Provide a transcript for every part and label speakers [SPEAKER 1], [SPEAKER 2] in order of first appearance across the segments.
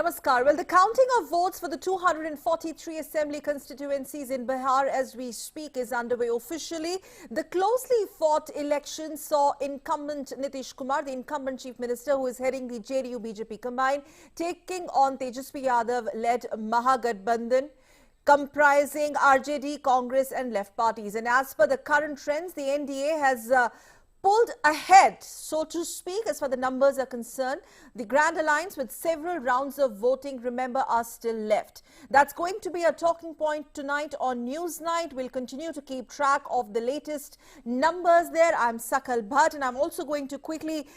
[SPEAKER 1] Namaskar. Well, the counting of votes for the 243 assembly constituencies in Bihar as we speak is underway officially. The closely fought election saw incumbent Nitish Kumar, the incumbent chief minister who is heading the JDU-BJP combine, taking on Tejasvi Yadav-led Mahagathbandhan, comprising RJD, Congress and left parties. And as per the current trends, the NDA has pulled ahead, so to speak, as far as the numbers are concerned. The Grand Alliance, with several rounds of voting, remember, are still left. That's going to be a talking point tonight on Newsnight. We'll continue to keep track of the latest numbers there. I'm Sakal Bhatt, and I'm also going to quickly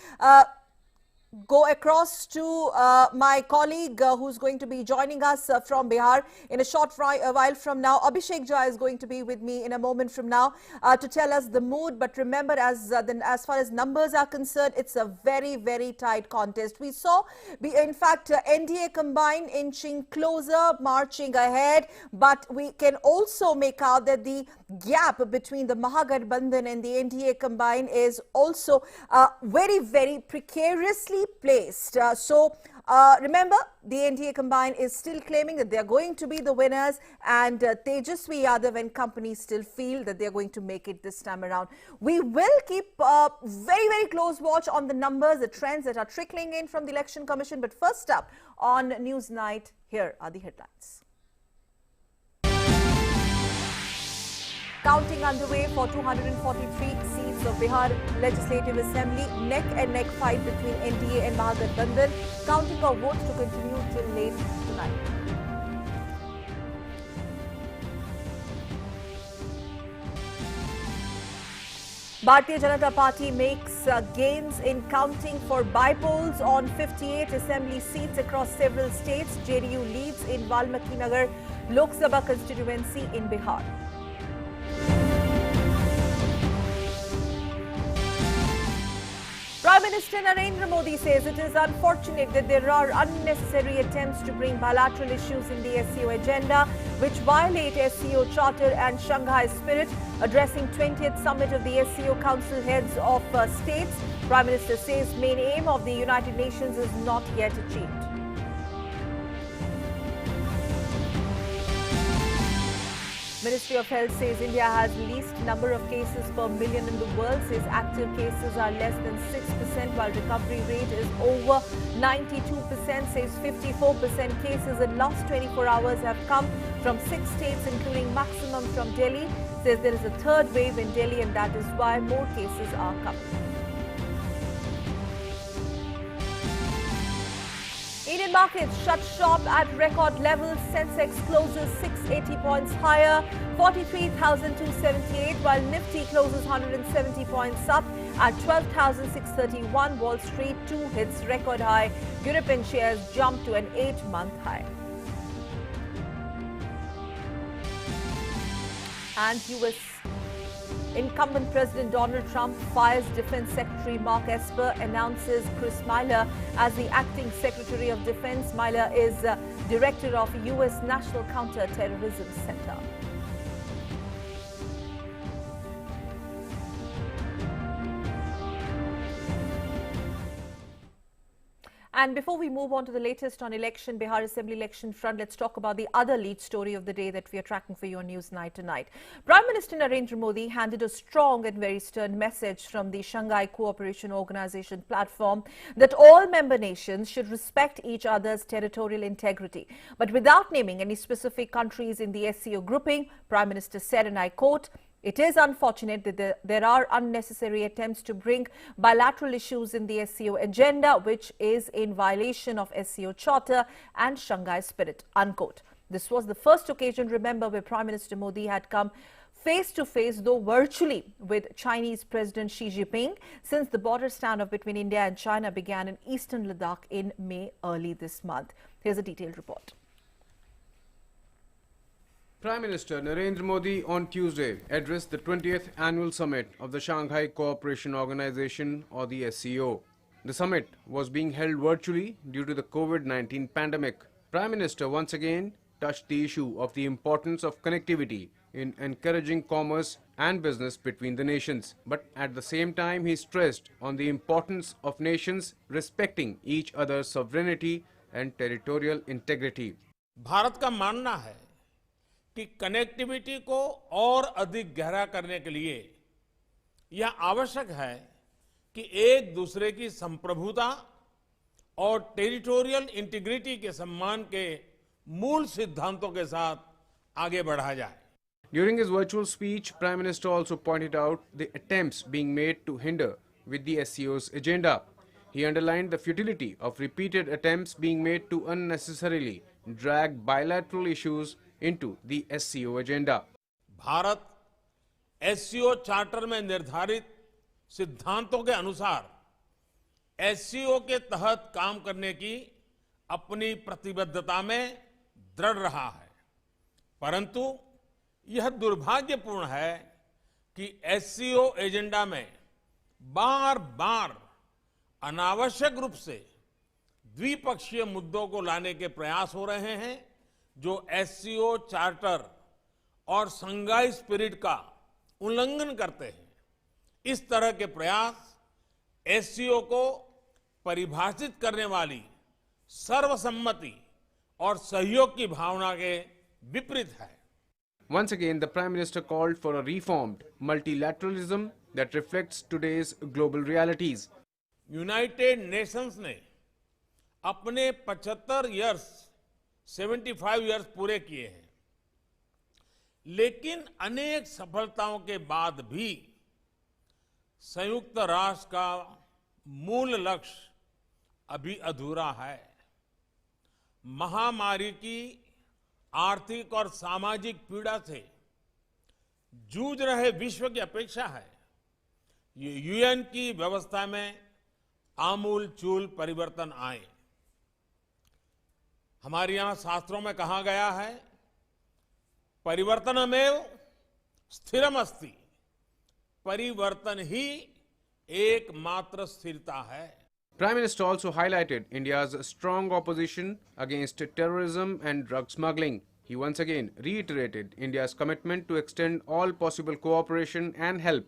[SPEAKER 1] go across to my colleague who's going to be joining us from Bihar in a short while from now. Abhishek Jha is going to be with me in a moment from now to tell us the mood. But remember, as far as numbers are concerned, it's a very, very tight contest. We saw, in fact, NDA combine inching closer, marching ahead. But we can also make out that the gap between the Mahagathbandhan and the NDA combine is also very, very precariously placed. Remember, the NDA combine is still claiming that they are going to be the winners, and Tejasvi Yadav and company still feel that they are going to make it this time around. We will keep very, very close watch on the numbers, the trends that are trickling in from the Election Commission. But first up on Newsnight, here are the headlines. Counting underway for 243 seats of Bihar Legislative Assembly. Neck and neck fight between NDA and Mahagathbandhan. Counting of votes to continue till late tonight. Bharatiya Janata Party makes gains in counting for by-polls on 58 assembly seats across several states. JDU leads in Valmiki Nagar Lok Sabha constituency in Bihar. Prime Minister Narendra Modi says it is unfortunate that there are unnecessary attempts to bring bilateral issues in the SCO agenda, which violate SCO Charter and Shanghai spirit. Addressing 20th summit of the SCO Council heads of states, Prime Minister says main aim of the United Nations is not yet achieved. Ministry of Health says India has least number of cases per million in the world. Says active cases are less than 6%, while recovery rate is over 92%. Says 54% cases in last 24 hours have come from 6 states, including maximum from Delhi. Says there is a third wave in Delhi, and that is why more cases are coming. Indian markets shut shop at record levels. Sensex closes 680 points higher, 43,278, while Nifty closes 170 points up at 12,631. Wall Street too hits record high. European shares jump to an 8-month high. And US incumbent President Donald Trump fires Defense Secretary Mark Esper, announces Chris Miller as the acting Secretary of Defense. Miller is director of U.S. National Counter-Terrorism Center. And before we move on to the latest on Bihar Assembly election front, let's talk about the other lead story of the day that we are tracking for you on Newsnight tonight. Prime Minister Narendra Modi handed a strong and very stern message from the Shanghai Cooperation Organization platform that all member nations should respect each other's territorial integrity. But without naming any specific countries in the SCO grouping, Prime Minister said, and I quote, "It is unfortunate that there are unnecessary attempts to bring bilateral issues in the SCO agenda, which is in violation of SCO Charter and Shanghai spirit," unquote. This was the first occasion, remember, where Prime Minister Modi had come face-to-face, though virtually, with Chinese President Xi Jinping since the border standoff between India and China began in eastern Ladakh in May early this month. Here's a detailed report.
[SPEAKER 2] Prime Minister Narendra Modi on Tuesday addressed the 20th annual summit of the Shanghai Cooperation Organization, or the SCO. The summit was being held virtually due to the COVID-19 pandemic. Prime Minister once again touched the issue of the importance of connectivity in encouraging commerce and business between the nations. But at the same time, he stressed on the importance of nations respecting each other's sovereignty and territorial integrity.
[SPEAKER 3] Bharat का मानना है कि connectivity को और अधिक गहरा करने के लिए यह आवश्यक है कि एक दूसरे की संप्रभुता और टेरिटोरियल इंटीग्रिटी के सम्मान के मूल सिद्धांतों के साथ आगे बढ़ा जाए.
[SPEAKER 2] During his virtual speech, Prime Minister also pointed out the attempts being made to hinder with the SCO's agenda. He underlined the futility of repeated attempts being made to unnecessarily drag bilateral issues into the SCO agenda.
[SPEAKER 3] Bharat SCO charter में निर्धारित सिद्धांतों के अनुसार SCO के तहत काम करने की अपनी प्रतिबद्धता में दृढ़ रहा है, परंतु यह दुर्भाग्यपूर्ण है कि SCO एजेंडा में बार बार अनावश्यक रूप से द्विपक्षीय मुद्दों को लाने के प्रयास हो रहे हैं, जो SCO चार्टर और संघाई स्पिरिट का उल्लंघन करते हैं. इस तरह के प्रयास SCO को परिभाषित करने वाली सर्वसम्मति और सहयोग की भावना के विपरीत है.
[SPEAKER 2] Once again, the Prime Minister called for a reformed multilateralism that reflects today's global realities.
[SPEAKER 3] United Nations ने अपने 75 इयर्स पूरे किए हैं, लेकिन अनेक सफलताओं के बाद भी संयुक्त राष्ट्र का मूल लक्ष्य अभी अधूरा है. महामारी की आर्थिक और सामाजिक पीड़ा से जूझ रहे विश्व की अपेक्षा है ये यूएन की व्यवस्था में आमूल-चूल परिवर्तन आए. हमारे यहां शास्त्रों में कहा गया है, परिवर्तनमेव स्थिरमस्ति, परिवर्तन ही एकमात्र स्थिरता है.
[SPEAKER 2] Prime Minister also highlighted India's strong opposition against terrorism and drug smuggling. He once again reiterated India's commitment to extend all possible cooperation and help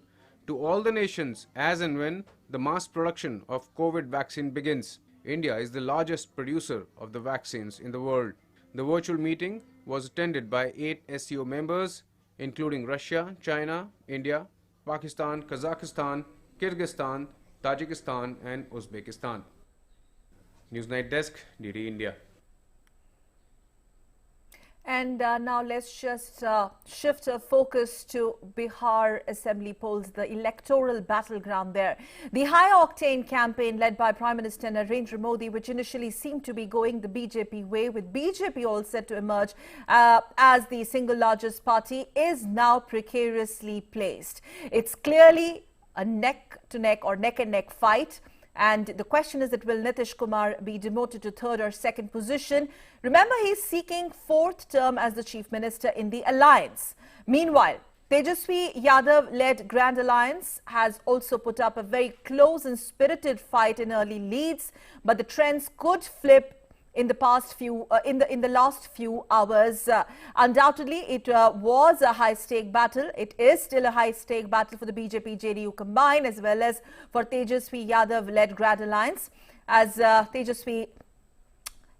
[SPEAKER 2] to all the nations as and when the mass production of COVID vaccine begins. India is the largest producer of the vaccines in the world. The virtual meeting was attended by 8 SCO members, including Russia, China, India, Pakistan, Kazakhstan, Kyrgyzstan, Tajikistan and Uzbekistan. Newsnight Desk, DD India.
[SPEAKER 1] And now let's just shift our focus to Bihar Assembly Polls, the electoral battleground there. The high-octane campaign led by Prime Minister Narendra Modi, which initially seemed to be going the BJP way, with BJP all set to emerge as the single largest party, is now precariously placed. It's clearly a neck-to-neck or neck-and-neck fight. And the question is that will Nitish Kumar be demoted to third or second position? Remember, he's seeking fourth term as the chief minister in the alliance. Meanwhile, Tejasvi Yadav-led Grand Alliance has also put up a very close and spirited fight in early leads, but the trends could flip in the last few hours. Undoubtedly, it was a high-stake battle. It is still a high-stake battle for the BJP-JDU combined, as well as for Tejasvi Yadav-led Grand Alliance, as Tejasvi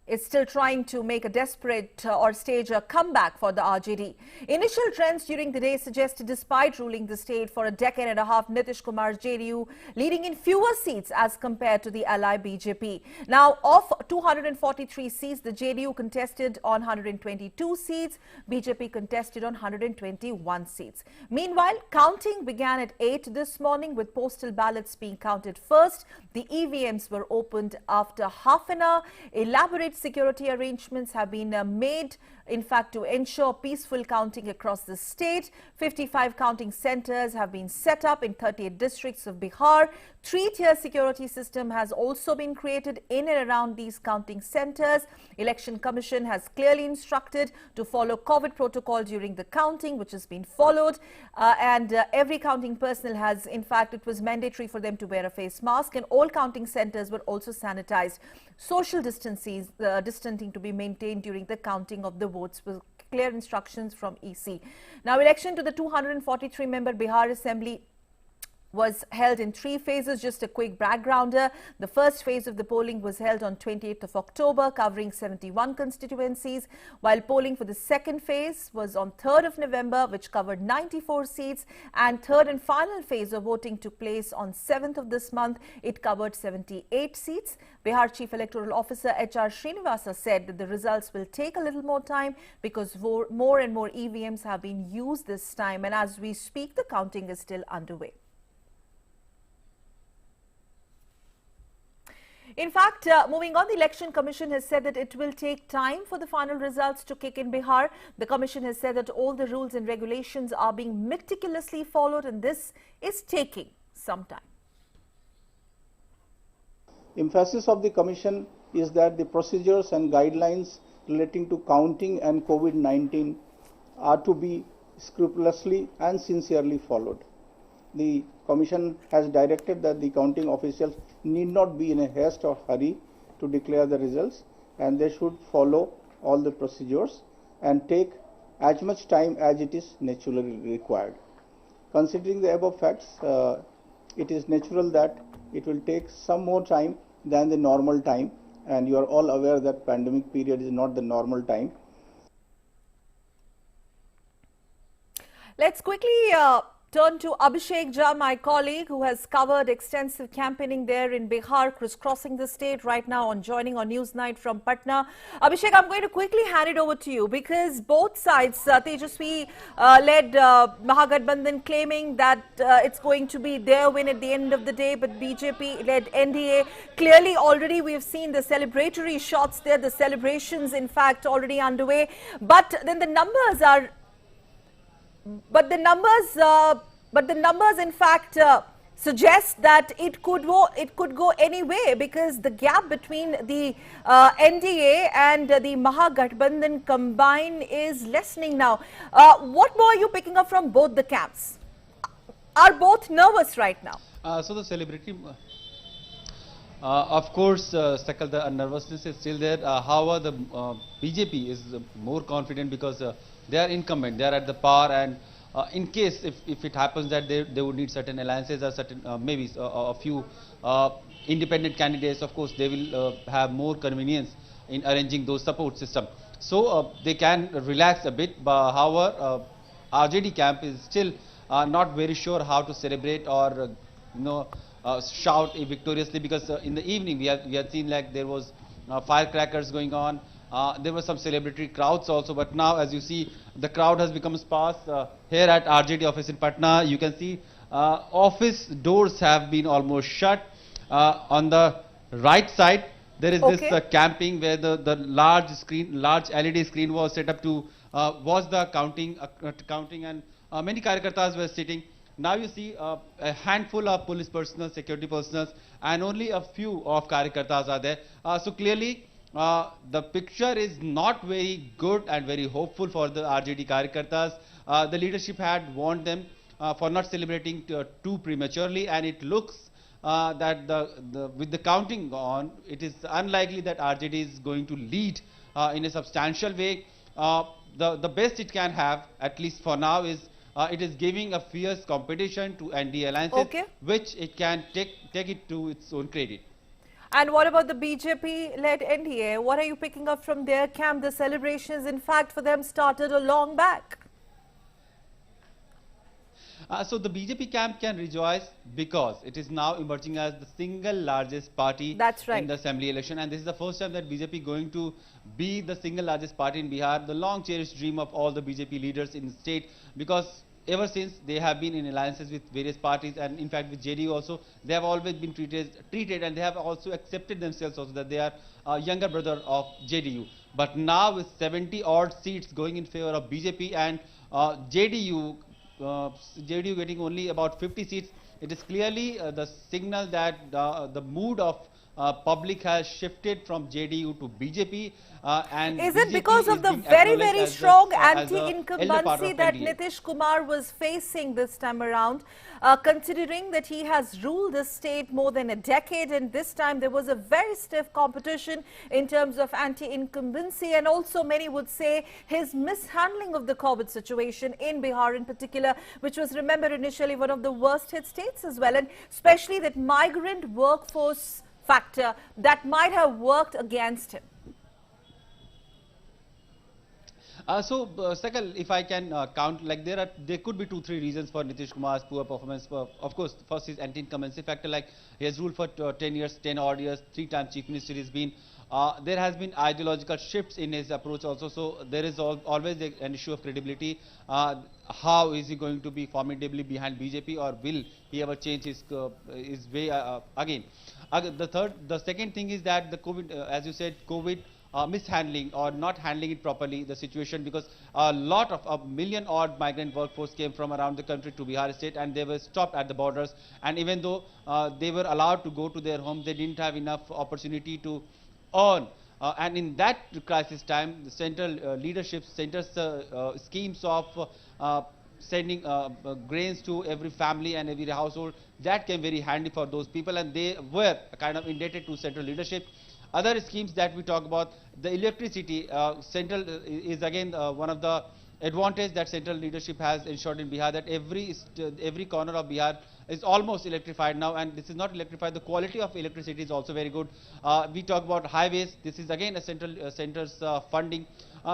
[SPEAKER 1] is still trying to make a desperate or stage a comeback for the RJD. Initial trends during the day suggested, despite ruling the state for a decade and a half, Nitish Kumar's JDU leading in fewer seats as compared to the ally BJP. Now, of 243 seats, the JDU contested on 122 seats, BJP contested on 121 seats. Meanwhile, counting began at 8 this morning, with postal ballots being counted first. The EVMs were opened after half an hour. Elaborate security arrangements have been made, in fact, to ensure peaceful counting across the state. 55 counting centers have been set up in 38 districts of Bihar. Three-tier security system has also been created in and around these counting centers. Election Commission has clearly instructed to follow COVID protocol during the counting, which has been followed. Every counting personnel has, in fact, it was mandatory for them to wear a face mask, and all counting centers were also sanitized. Social distancing to be maintained during the counting of the votes with clear instructions from EC. Now, election to the 243-member Bihar Assembly was held in 3 phases. Just a quick backgrounder. The first phase of the polling was held on 28th of October, covering 71 constituencies, while polling for the second phase was on 3rd of November, which covered 94 seats, and third and final phase of voting took place on 7th of this month. It covered 78 seats. Bihar Chief Electoral Officer H.R. Srinivasa said that the results will take a little more time because more and more EVMs have been used this time, and as we speak, the counting is still underway. In fact, moving on, the Election Commission has said that it will take time for the final results to kick in Bihar. The Commission has said that all the rules and regulations are being meticulously followed, and this is taking some time.
[SPEAKER 4] Emphasis of the Commission is that the procedures and guidelines relating to counting and COVID-19 are to be scrupulously and sincerely followed. The Commission has directed that the counting officials need not be in a haste or hurry to declare the results, and they should follow all the procedures and take as much time as it is naturally required. Considering the above facts, it is natural that it will take some more time than the normal time, and you are all aware that pandemic period is not the normal time.
[SPEAKER 1] Let's quickly turn to Abhishek Jha, my colleague, who has covered extensive campaigning there in Bihar, crisscrossing the state right now on joining on Newsnight from Patna. Abhishek, I'm going to quickly hand it over to you because both sides, Tejaswi led Mahagathbandhan claiming that it's going to be their win at the end of the day, but BJP led NDA. Clearly, already we've seen the celebratory shots there, the celebrations in fact already underway, but then the numbers are But the numbers, in fact, suggest that it could go any way because the gap between the NDA and the Mahagathbandhan combined is lessening now. What more are you picking up from both the camps? Are both nervous right now?
[SPEAKER 5] So the celebrity, of course, Sakal, the nervousness is still there. However, the BJP is more confident because they are incumbent, they are at the power, and in case if it happens that they would need certain alliances or certain maybe a few independent candidates, of course they will have more convenience in arranging those support system. So they can relax a bit. But however, RJD camp is still not very sure how to celebrate or shout victoriously, because in the evening we had seen like there was firecrackers going on. There were some celebratory crowds also, but now as you see, the crowd has become sparse. Here at RJD office in Patna, you can see office doors have been almost shut. On the right side, there is this camping where the large LED screen was set up to watch the counting, and many Karyakartas were sitting. Now you see a handful of police personnel, security personnel, and only a few of Karyakartas are there. So clearly, the picture is not very good and very hopeful for the RJD Karyakartas. The leadership had warned them for not celebrating too prematurely, and it looks that with the counting on, it is unlikely that RJD is going to lead in a substantial way. The best it can have, at least for now, is it is giving a fierce competition to NDA alliances, which it can take it to its own credit.
[SPEAKER 1] And what about the BJP-led NDA? What are you picking up from their camp? The celebrations, in fact, for them started a long back.
[SPEAKER 5] So the BJP camp can rejoice because it is now emerging as the single largest party in the assembly election, and this is the first time that BJP going to be the single largest party in Bihar, the long cherished dream of all the BJP leaders in the state, because ever since they have been in alliances with various parties, and in fact with JDU also, they have always been treated, and they have also accepted themselves also that they are a younger brother of JDU. But now with 70 odd seats going in favor of BJP and JDU getting only about 50 seats, it is clearly the signal that the mood of public has shifted from JDU to BJP. And
[SPEAKER 1] Is it
[SPEAKER 5] BJP
[SPEAKER 1] because of
[SPEAKER 5] is
[SPEAKER 1] the
[SPEAKER 5] being
[SPEAKER 1] very,
[SPEAKER 5] acknowledged
[SPEAKER 1] very
[SPEAKER 5] as
[SPEAKER 1] strong
[SPEAKER 5] as a elder
[SPEAKER 1] anti-incumbency
[SPEAKER 5] part of
[SPEAKER 1] that
[SPEAKER 5] NDA?
[SPEAKER 1] Nitish Kumar was facing this time around, considering that he has ruled the state more than a decade, and this time there was a very stiff competition in terms of anti-incumbency, and also many would say his mishandling of the COVID situation in Bihar in particular, which was, remember, initially one of the worst hit states as well, and especially that migrant workforce factor that might have worked against him.
[SPEAKER 5] Sakal, if I can count, like there could be 2-3 reasons for Nitish Kumar's poor performance. Of course, first is anti-incumbency factor. Like he has ruled for 10 years, 10 odd years, 3 times chief minister he's been. There has been ideological shifts in his approach also. So there is always an issue of credibility. How is he going to be formidably behind BJP, or will he ever change his way again? The second thing is that the COVID, as you said, COVID. Mishandling or not handling it properly, the situation, because a lot of a million odd migrant workforce came from around the country to Bihar state, and they were stopped at the borders, and even though they were allowed to go to their homes, they didn't have enough opportunity to earn. And in that crisis time, the central leadership centers schemes of sending grains to every family and every household, that came very handy for those people, and they were kind of indebted to central leadership. Other schemes that we talk about, the electricity, central is again one of the advantage that central leadership has ensured in Bihar, that every corner of Bihar is almost electrified now, and this is not electrified. The quality of electricity is also very good. We talk about highways. This is again a center's funding.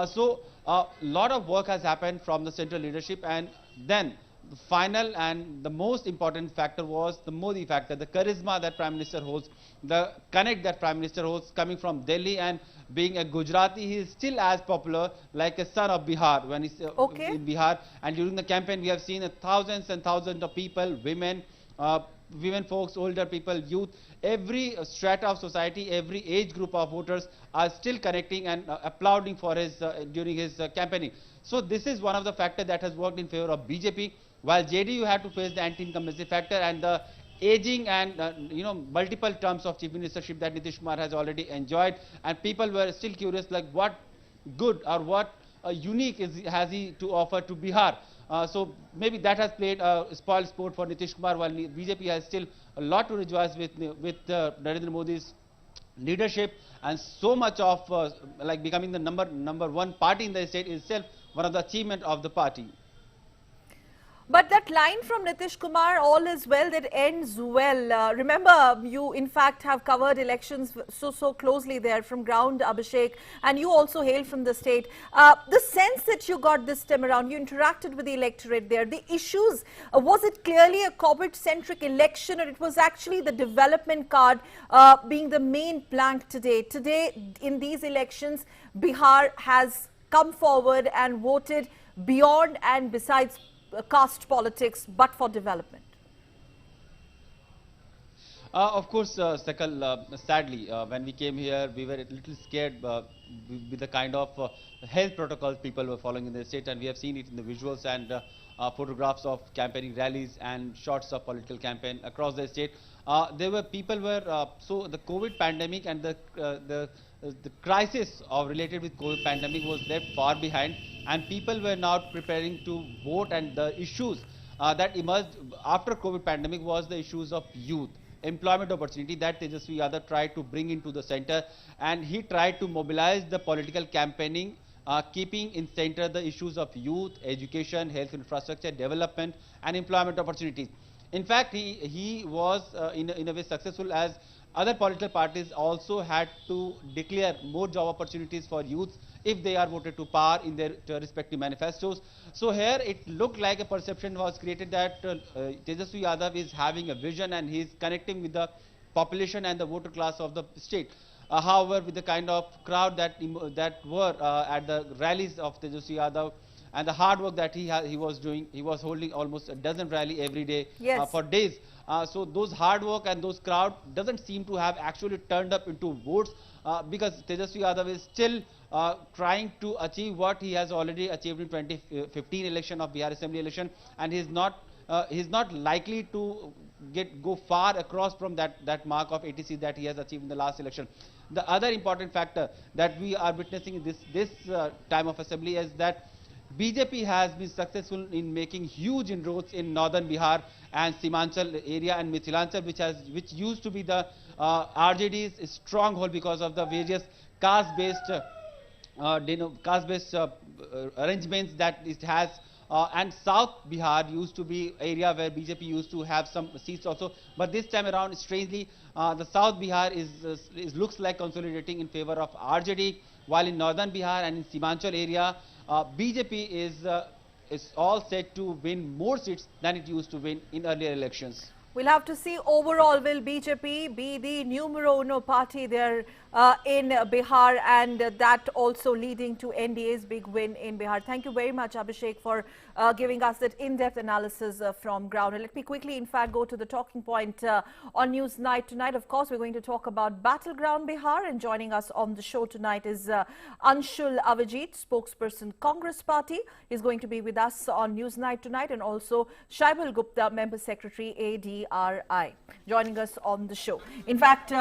[SPEAKER 5] So a lot of work has happened from the central leadership, and then the final and the most important factor was the Modi factor, the charisma that Prime Minister holds, the connect that Prime Minister holds, coming from Delhi and being a Gujarati. He is still as popular like a son of Bihar when he's in Bihar. And during the campaign, we have seen thousands and thousands of people, women, women folks, older people, youth, every strata of society, every age group of voters are still connecting and applauding for his during his campaigning. So this is one of the factors that has worked in favor of BJP, while JDU had to face the anti-incumbency factor and the aging and multiple terms of chief ministership that Nitish Kumar has already enjoyed, and people were still curious, like what good or what unique has he to offer to Bihar. So maybe that has played a spoil sport for Nitish Kumar, while BJP has still a lot to rejoice with Narendra Modi's leadership, and so much of like becoming the number one party in the state is itself one of the achievement of the party.
[SPEAKER 1] But that line from Nitish Kumar, all is well that ends well. Remember, you in fact have covered elections so closely there from ground, Abhishek, and you also hail from the state. The sense that you got this time around, you interacted with the electorate there, the issues, was it clearly a COVID-centric election, or it was actually the development card being the main plank today? Today, in these elections, Bihar has come forward and voted beyond and besides caste politics, but for development.
[SPEAKER 5] Of course, Sakal, sadly, when we came here, we were a little scared with the kind of health protocols people were following in the state, and we have seen it in the visuals and photographs of campaigning rallies and shots of political campaign across the state. So the COVID pandemic and the crisis related with COVID pandemic was left far behind, and people were now preparing to vote, and the issues that emerged after COVID pandemic was the issues of youth, employment opportunity that Tejasvi Yadav tried to bring into the center, and he tried to mobilize the political campaigning, keeping in center the issues of youth, education, health infrastructure, development and employment opportunities. In fact, he was in a way successful, as other political parties also had to declare more job opportunities for youths if they are voted to power in their respective manifestos. So here it looked like a perception was created that Tejasvi Yadav is having a vision and he is connecting with the population and the voter class of the state. However, with the kind of crowd that were at the rallies of Tejasvi Yadav, and the hard work that he was doing, he was holding almost a dozen rally every day for days. So those hard work and those crowd doesn't seem to have actually turned up into votes, because Tejasvi Yadav is still trying to achieve what he has already achieved in 2015 election of Bihar Assembly election, and he's not likely to go far across from that mark of 80 seats that he has achieved in the last election. The other important factor that we are witnessing in this time of assembly is that BJP has been successful in making huge inroads in northern Bihar and Simanchal area and Mithilanchal, which used to be the RJD's stronghold because of the various caste-based arrangements that it has. And South Bihar used to be area where BJP used to have some seats also, but this time around, strangely, the South Bihar looks like consolidating in favor of RJD, while in northern Bihar and in Simanchal area, BJP is all set to win more seats than it used to win in earlier elections.
[SPEAKER 1] We'll have to see overall, will BJP be the numero uno party there in Bihar, and that also leading to NDA's big win in Bihar. Thank you very much, Abhishek, for giving us that in-depth analysis from ground. And let me quickly, in fact, go to the talking point on News Night tonight. Of course, we're going to talk about Battleground Bihar, and joining us on the show tonight is Anshul Avijit, spokesperson Congress Party. He's going to be with us on News Night tonight, and also Shaibal Gupta, member secretary ADRI, joining us on the show. In fact,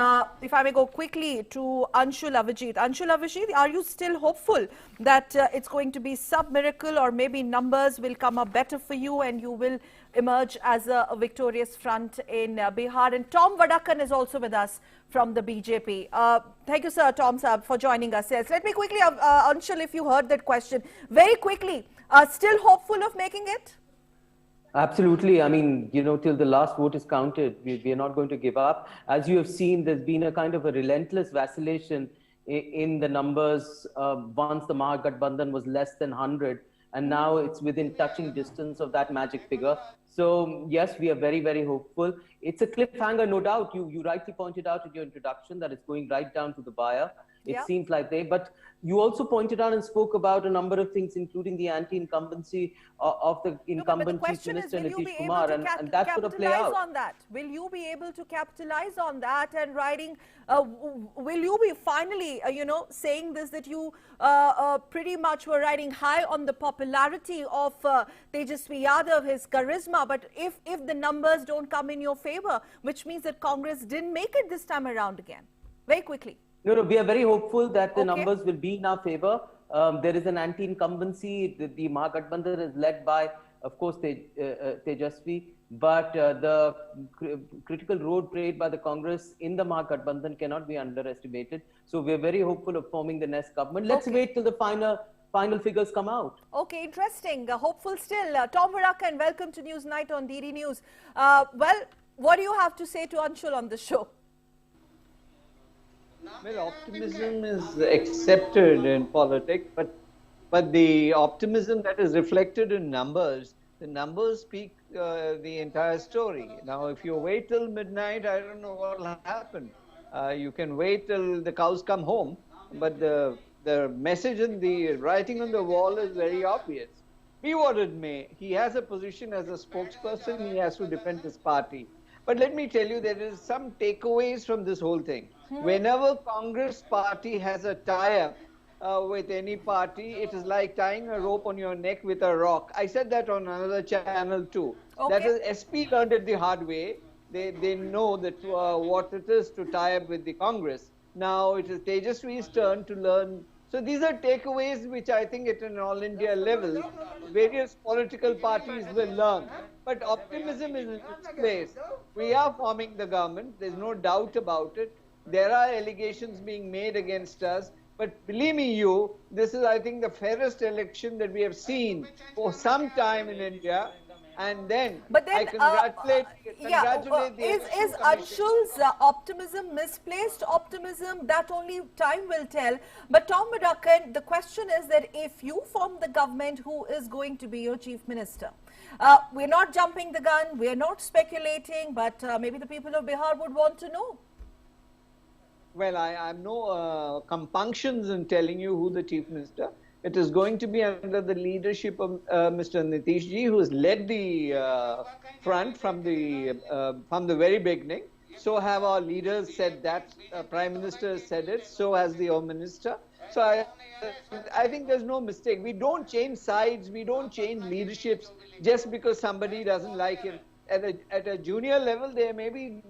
[SPEAKER 1] if I may go quickly to Anshul Avijit. Anshul Avijit, are you still hopeful that it's going to be some miracle, or maybe numbers will come up better for you and you will emerge as a victorious front in Bihar? And Tom Vadakan is also with us from the BJP. Thank you, sir, Tom Saab, for joining us. Yes, let me quickly, Anshul, if you heard that question, very quickly, still hopeful of making it?
[SPEAKER 6] Absolutely. I mean, you know, till the last vote is counted, we are not going to give up. As you have seen, there's been a kind of a relentless vacillation in the numbers. Once the Mahagathbandhan was less than 100, and now it's within touching distance of that magic figure. So yes, we are very, very hopeful. It's a cliffhanger, no doubt. You rightly pointed out in your introduction that it's going right down to the wire. It seems like but you also pointed out and spoke about a number of things, including the anti-incumbency of the incumbent Chief Minister Nitish Kumar, and that's going to play out.
[SPEAKER 1] On that? Will you be able to capitalize on that and riding? Will you be finally, saying this, that you pretty much were riding high on the popularity of Tejasvi Yadav, his charisma, but if the numbers don't come in your favor, which means that Congress didn't make it this time around again? Very quickly.
[SPEAKER 6] No, we are very hopeful that the numbers will be in our favor. There is an anti-incumbency. The Mahagathbandhan is led by, of course, Tejasvi, but the critical role played by the Congress in the Mahagathbandhan cannot be underestimated. So we are very hopeful of forming the next government. Let's wait till the final figures come out.
[SPEAKER 1] Okay, interesting. Hopeful still. Tom Vadakan, welcome to News Night on DD News. Well, what do you have to say to Anshul on the show?
[SPEAKER 7] Well, optimism is accepted in politics, but the optimism that is reflected in numbers, the numbers speak the entire story. Now, if you wait till midnight, I don't know what will happen. You can wait till the cows come home, but the message and the writing on the wall is very obvious. Be what it may, he has a position as a spokesperson, he has to defend his party. But let me tell you, there is some takeaways from this whole thing. Whenever Congress party has a tie-up with any party, it is like tying a rope on your neck with a rock. I said that on another channel too. That is, SP learned it the hard way. They know that what it is to tie up with the Congress. Now it is Tejasvi's turn to learn. So these are takeaways which I think at an all India level, various political parties will learn. But optimism is in its place. We are forming the government. There's no doubt about it. There are allegations being made against us. But believe me, this is, I think, the fairest election that we have seen for some time in India. And then, I congratulate
[SPEAKER 1] is Anshul's optimism misplaced optimism? That only time will tell. But Tom Vadakan, the question is that if you form the government, who is going to be your chief minister? We're not jumping the gun, we're not speculating, but maybe the people of Bihar would want to know.
[SPEAKER 7] Well, I have no compunctions in telling you who the chief minister. It is going to be under the leadership of Mr. Nitish Ji, who has led the front from the very beginning. So have our leaders said that, Prime Minister has said it, so has the Home Minister. So I think there's no mistake. We don't change sides, we don't change leaderships just because somebody doesn't like him. at a junior level, there may be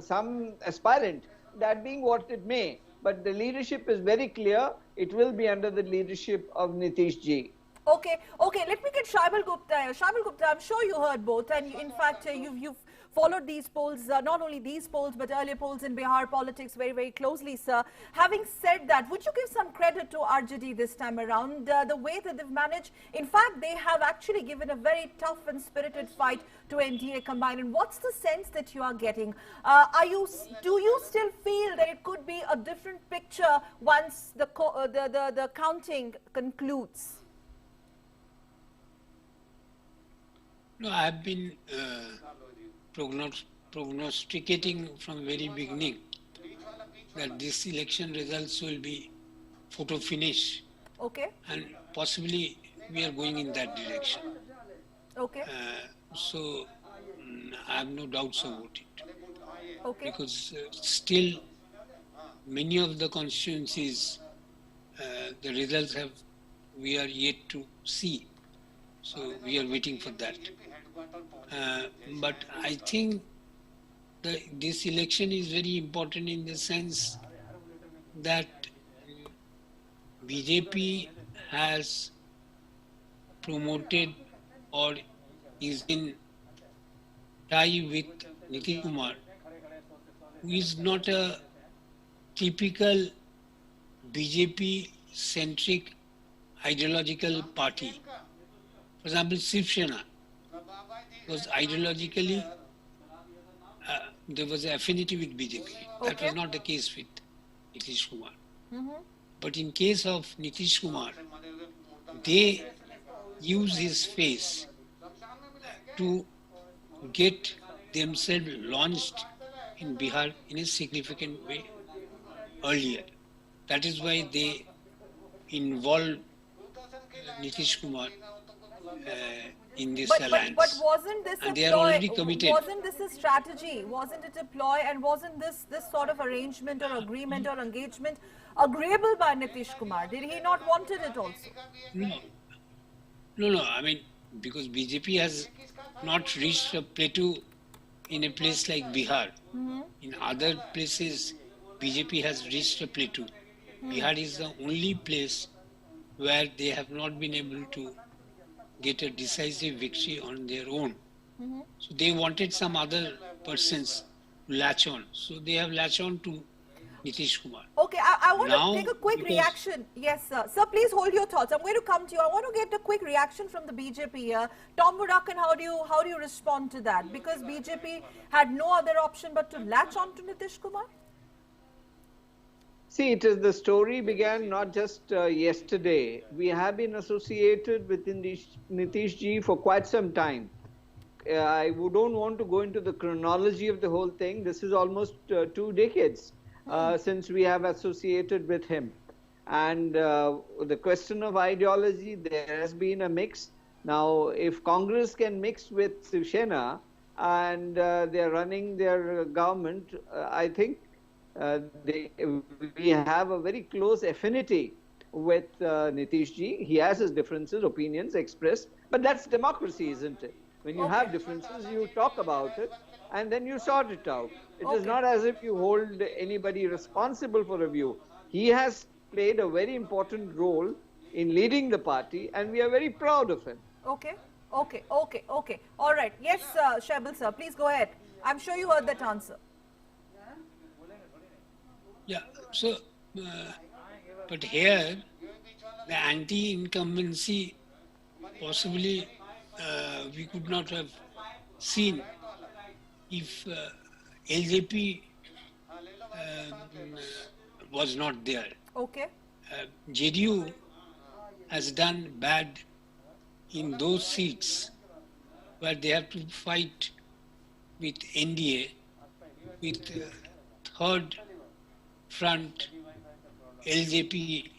[SPEAKER 7] some aspirant, that being what it may. But the leadership is very clear. It will be under the leadership of Nitish ji.
[SPEAKER 1] Okay, okay. Let me get Shaibal Gupta here. Shaibal Gupta, I'm sure you heard both, and in fact, you've followed these polls, not only these polls, but earlier polls in Bihar politics very, very closely, sir. Having said that, would you give some credit to RJD this time around? The way that they've managed, in fact, they have actually given a very tough and spirited fight to NDA combined. And what's the sense that you are getting? Do you still feel that it could be a different picture once the counting concludes?
[SPEAKER 8] No, I have been prognosticating from very beginning that this election results will be photo finish.
[SPEAKER 1] Okay.
[SPEAKER 8] And possibly we are going in that direction.
[SPEAKER 1] Okay.
[SPEAKER 8] So I have no doubts about it.
[SPEAKER 1] Okay.
[SPEAKER 8] Because still many of the constituencies, the results we are yet to see. So we are waiting for that. But I think this election is very important in the sense that BJP has promoted or is in tie with Nitish Kumar, who is not a typical BJP-centric ideological party. For example, Shiv Sena was ideologically, there was an affinity with BJP.
[SPEAKER 1] Okay.
[SPEAKER 8] That was not the case with Nitish Kumar.
[SPEAKER 1] Mm-hmm.
[SPEAKER 8] But in case of Nitish Kumar, they use his face to get themselves launched in Bihar in a significant way earlier. That is why they involve Nitish Kumar in this alliance.
[SPEAKER 1] But wasn't this
[SPEAKER 8] and
[SPEAKER 1] a
[SPEAKER 8] they are
[SPEAKER 1] ploy?
[SPEAKER 8] already committed.
[SPEAKER 1] Wasn't this a strategy? Wasn't it a ploy? And wasn't this sort of arrangement or agreement or engagement agreeable by Nitish Kumar? Did he not wanted it also?
[SPEAKER 8] No. I mean, because BJP has not reached a plateau in a place like Bihar.
[SPEAKER 1] Mm-hmm.
[SPEAKER 8] In other places, BJP has reached a plateau. Bihar is the only place where they have not been able to get a decisive victory on their own.
[SPEAKER 1] Mm-hmm.
[SPEAKER 8] So they wanted some other persons to latch on. So they have latched on to Nitish Kumar.
[SPEAKER 1] Okay, I want
[SPEAKER 8] Now,
[SPEAKER 1] to take a quick reaction. Yes, sir. Sir, please hold your thoughts. I'm going to come to you. I want to get a quick reaction from the BJP here. Tom Burakan, how do you respond to that? Because BJP had no other option but to latch on to Nitish Kumar?
[SPEAKER 7] See, the story began not just yesterday. We have been associated with Nitish ji for quite some time. I don't want to go into the chronology of the whole thing. This is almost 2 decades since we have associated with him. And the question of ideology, there has been a mix. Now, if Congress can mix with Shiv Sena and they're running their government, I think we have a very close affinity with Nitish ji. He has his differences, opinions expressed, but that's democracy, isn't it? When you have differences, you talk about it and then you sort it out. It is not as if you hold anybody responsible for a view. He has played a very important role in leading the party and we are very proud of him.
[SPEAKER 1] Okay. All right. Yes, Shaibal sir, please go ahead. I'm sure you heard that answer.
[SPEAKER 8] Yeah, so, but here, the anti-incumbency possibly we could not have seen if LJP was not there.
[SPEAKER 1] Okay.
[SPEAKER 8] JDU has done bad in those seats where they have to fight with NDA, with third front LJP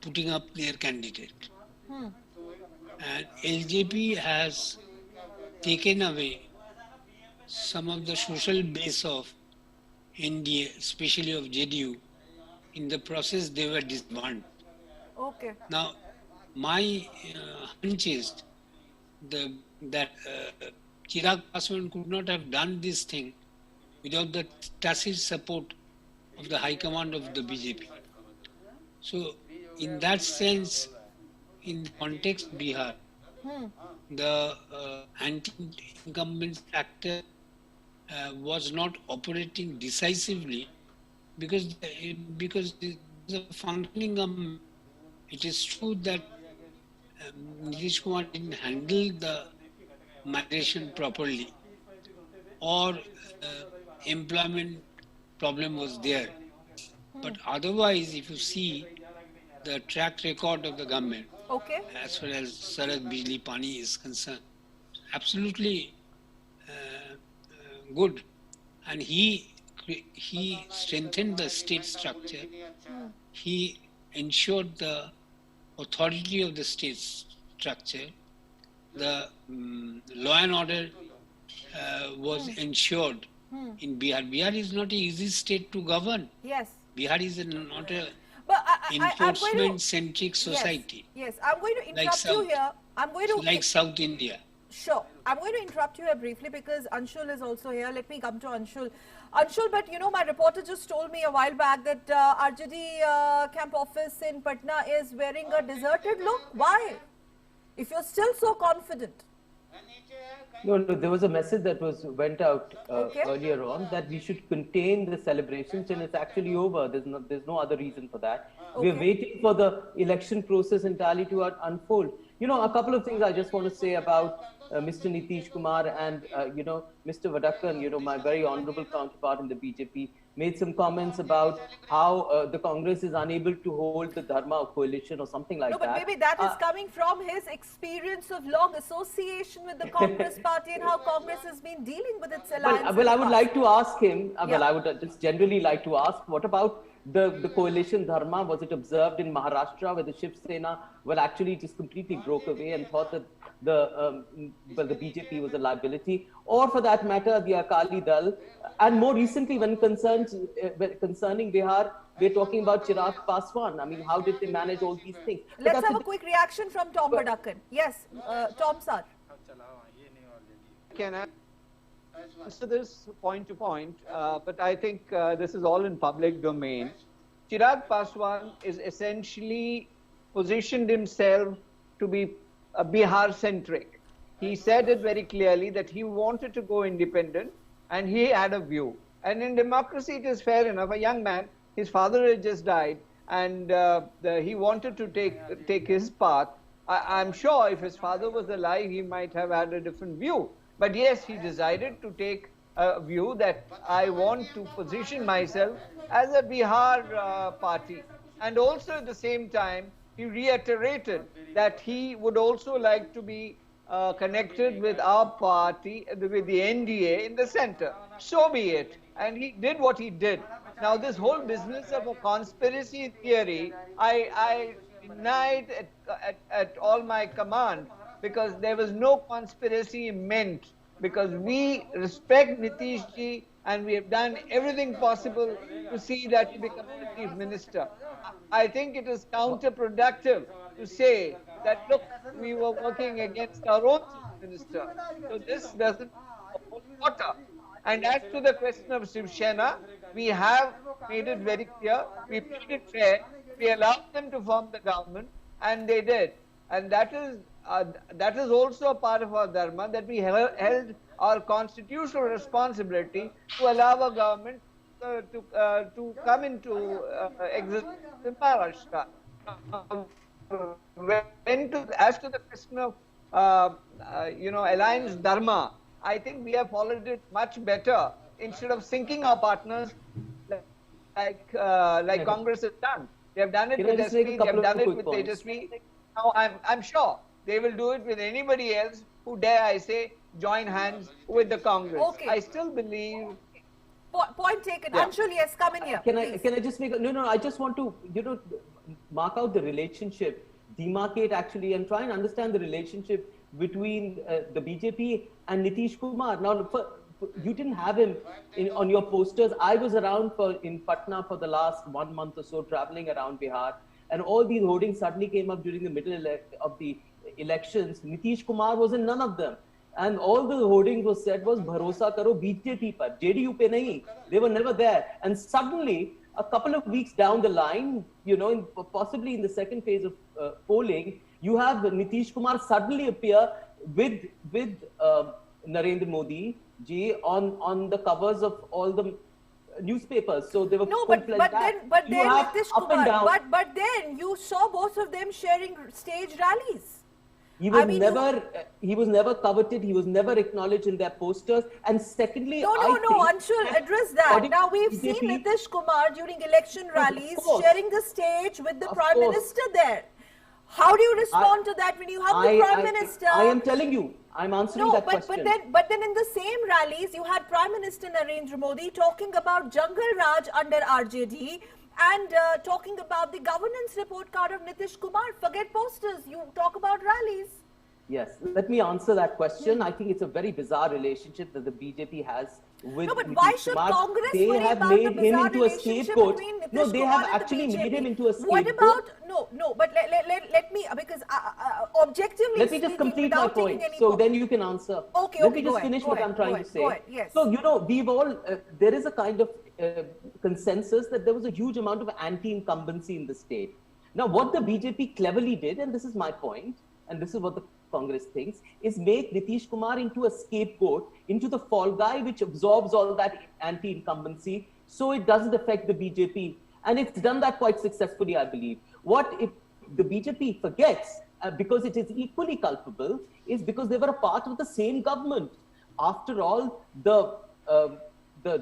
[SPEAKER 8] putting up their candidate. And LJP has taken away some of the social base of NDA, especially of JDU. In the process, they were disbanded.
[SPEAKER 1] Okay.
[SPEAKER 8] Now, my hunch is that Chirag Paswan could not have done this thing without the tacit support of the High Command of the BJP. So, in that sense, in the context of Bihar, the anti-incumbent factor was not operating decisively because it was a functioning government. It is true that Nitish Kumar didn't handle the migration properly, or employment problem was there. But otherwise, if you see the track record of the government, as far as Sarak Bijli Pani is concerned, absolutely good. And he strengthened the state structure. He ensured the authority of the state structure. The law and order was ensured in Bihar. Bihar is not an easy state to govern.
[SPEAKER 1] Yes.
[SPEAKER 8] Bihar is not a
[SPEAKER 1] But
[SPEAKER 8] enforcement-centric society.
[SPEAKER 1] Yes, I'm going to interrupt you here. I'm going to
[SPEAKER 8] like South India.
[SPEAKER 1] Sure. I'm going to interrupt you here briefly because Anshul is also here. Let me come to Anshul. Anshul, but you know, my reporter just told me a while back that RJD camp office in Patna is wearing a deserted look. Why? If you're still so confident.
[SPEAKER 6] No, there was a message that went out earlier on that we should contain the celebrations, and it's actually over. There's no other reason for that. We're waiting for the election process entirely to unfold. You know, a couple of things I just want to say about Mr. Nitish Kumar and, Mr. Vadakkan, my very honorable counterpart in the BJP, made some comments about how the Congress is unable to hold the Dharma coalition or something like that.
[SPEAKER 1] No, but maybe that is coming from his experience of long association with the Congress party and how Congress has been dealing with its alliance.
[SPEAKER 6] Well, I would like to ask him, well, I would just generally like to ask, what about the coalition Dharma? Was it observed in Maharashtra where the Shiv Sena actually just completely broke away and thought that the BJP was a liability, or for that matter the Akali Dal, and more recently when concerning Bihar, we're talking about Chirag Paswan. I mean, how did they manage all these things?
[SPEAKER 1] Let's have a quick reaction from Tom Vadakkan. Yes, Tom sir.
[SPEAKER 7] Can I answer this point to point? But I think this is all in public domain. Chirag Paswan is essentially positioned himself to be Bihar-centric. He said it very clearly that he wanted to go independent and he had a view. And in democracy, it is fair enough. A young man, his father had just died, and he wanted to take his path. I'm sure if his father was alive, he might have had a different view. But yes, he decided to take a view that I want to position myself as a Bihar party. And also at the same time, he reiterated that he would also like to be connected with our party, with the NDA in the center. So be it. And he did what he did. Now, this whole business of a conspiracy theory, I denied at all my command, because there was no conspiracy meant, because we respect Nitish ji and we have done everything possible to see that he becomes the chief minister. I think it is counterproductive to say that, look, we were working against our own chief minister. So this doesn't hold water. And as to the question of Shiv Sena, we have made it very clear, we made it fair, we allowed them to form the government, and they did. And that is also a part of our dharma, that we held our constitutional responsibility to allow our government to come into existence in Maharashtra. As to the question of alliance dharma, I think we have followed it much better instead of sinking our partners like Congress has done. They have done it with SP, they have done it with Tejasvi. Now I'm sure they will do it with anybody else who dare, I say, join hands with the Congress.
[SPEAKER 1] Okay.
[SPEAKER 7] I still believe.
[SPEAKER 1] Point taken. Yeah. Anshul, yes, come in here.
[SPEAKER 6] Can I just make I just want to mark out the relationship, demarcate actually, and try and understand the relationship between the BJP and Nitish Kumar. Now, you didn't have him on your posters. I was around in Patna for the last 1 month or so, traveling around Bihar, and all these hoardings suddenly came up during the middle of the elections. Nitish Kumar was in none of them. and all the hoarding was said was bharosa karo BJP par, JDU pe nahi. They were never there, and suddenly a couple of weeks down the line, possibly in the second phase of polling, you have Nitish Kumar suddenly appear with Narendra Modi ji on the covers of all the newspapers. So they were
[SPEAKER 1] but then Nitish Kumar, but then you saw both of them sharing stage rallies.
[SPEAKER 6] He was never coveted. He was never acknowledged in their posters. And secondly,
[SPEAKER 1] no, Anshul, address that. Now we've seen Nitish Kumar during election rallies sharing the stage with the Prime Minister there. How do you respond to that when you have the Prime Minister?
[SPEAKER 6] I am telling you, I'm answering that question.
[SPEAKER 1] But then in the same rallies, you had Prime Minister Narendra Modi talking about Jungle Raj under RJD and talking about the governance report card of Nitish Kumar. Forget posters, you talk about rallies.
[SPEAKER 6] Yes, let me answer that question. I think it's a very bizarre relationship that the BJP has with
[SPEAKER 1] No, but
[SPEAKER 6] Nitish
[SPEAKER 1] why should
[SPEAKER 6] Kumar.
[SPEAKER 1] Congress
[SPEAKER 6] They
[SPEAKER 1] worry
[SPEAKER 6] have
[SPEAKER 1] about
[SPEAKER 6] made
[SPEAKER 1] the
[SPEAKER 6] him
[SPEAKER 1] bizarre
[SPEAKER 6] into a
[SPEAKER 1] relationship
[SPEAKER 6] scapegoat.
[SPEAKER 1] between Nitish
[SPEAKER 6] No, they
[SPEAKER 1] Kumar
[SPEAKER 6] have
[SPEAKER 1] and the
[SPEAKER 6] actually
[SPEAKER 1] BJP?
[SPEAKER 6] made him into a scapegoat.
[SPEAKER 1] What about, no, but let me, because objectively
[SPEAKER 6] let me just complete my point, so then you can answer.
[SPEAKER 1] Okay,
[SPEAKER 6] let me just finish what I'm trying to say.
[SPEAKER 1] Go ahead, yes.
[SPEAKER 6] So, we've all, there is a kind of consensus that there was a huge amount of anti-incumbency in the state. Now, what the BJP cleverly did, and this is my point, and this is what the Congress thinks, is make Nitish Kumar into a scapegoat, into the fall guy which absorbs all that anti-incumbency, so it doesn't affect the BJP. And it's done that quite successfully, I believe. What if the BJP forgets, because it is equally culpable, is because they were a part of the same government. After all, the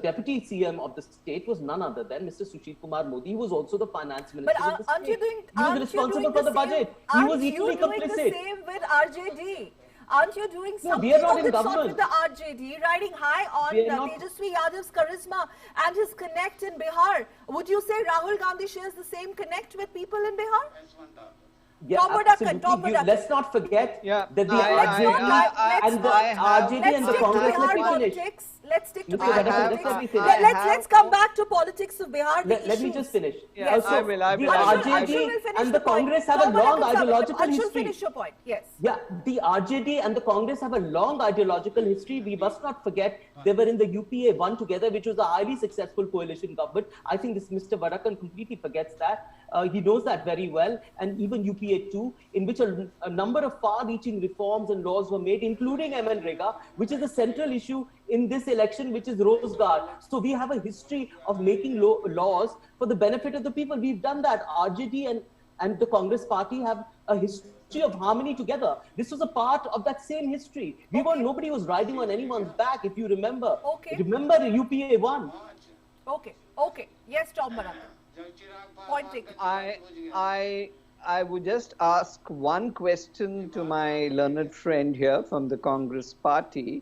[SPEAKER 6] deputy CM of the state was none other than Mr. Sushil Kumar Modi. He was also the finance minister of the state. He was responsible for the budget. He was equally complicit.
[SPEAKER 1] Aren't you doing the same with RJD? Aren't you doing something
[SPEAKER 6] we are not
[SPEAKER 1] of
[SPEAKER 6] in
[SPEAKER 1] the sort
[SPEAKER 6] government.
[SPEAKER 1] with the RJD, riding high on Tejasvi Yadav's charisma and his connect in Bihar? Would you say Rahul Gandhi shares the same connect with people in Bihar?
[SPEAKER 6] Yeah, absolutely. Let's not forget that the RJD and the Congress, let me finish.
[SPEAKER 1] Let's stick to
[SPEAKER 6] Bihar.
[SPEAKER 1] Let's come back to politics of Bihar.
[SPEAKER 6] Let me just finish.
[SPEAKER 1] Yes.
[SPEAKER 6] Also, the RJD and the Congress have a long ideological history.
[SPEAKER 1] Finish your point. Yes.
[SPEAKER 6] Yeah, the RJD and the Congress have a long ideological history. We must not forget they were in the UPA 1 together, which was a highly successful coalition government. I think this Mr. Vadakan completely forgets that. He knows that very well. And even UPA 2, in which a number of far-reaching reforms and laws were made, including MNREGA, which is the central issue in this election, which is Rozgar. So we have a history of making laws for the benefit of the people. We've done that. RJD and the Congress party have a history of harmony together. This was a part of that same history. Nobody was riding on anyone's back, if you remember.
[SPEAKER 1] Okay.
[SPEAKER 6] Remember the UPA 1.
[SPEAKER 1] Okay. Yes, Tom Bharat. Point taken.
[SPEAKER 7] I would just ask one question to my learned friend here from the Congress party.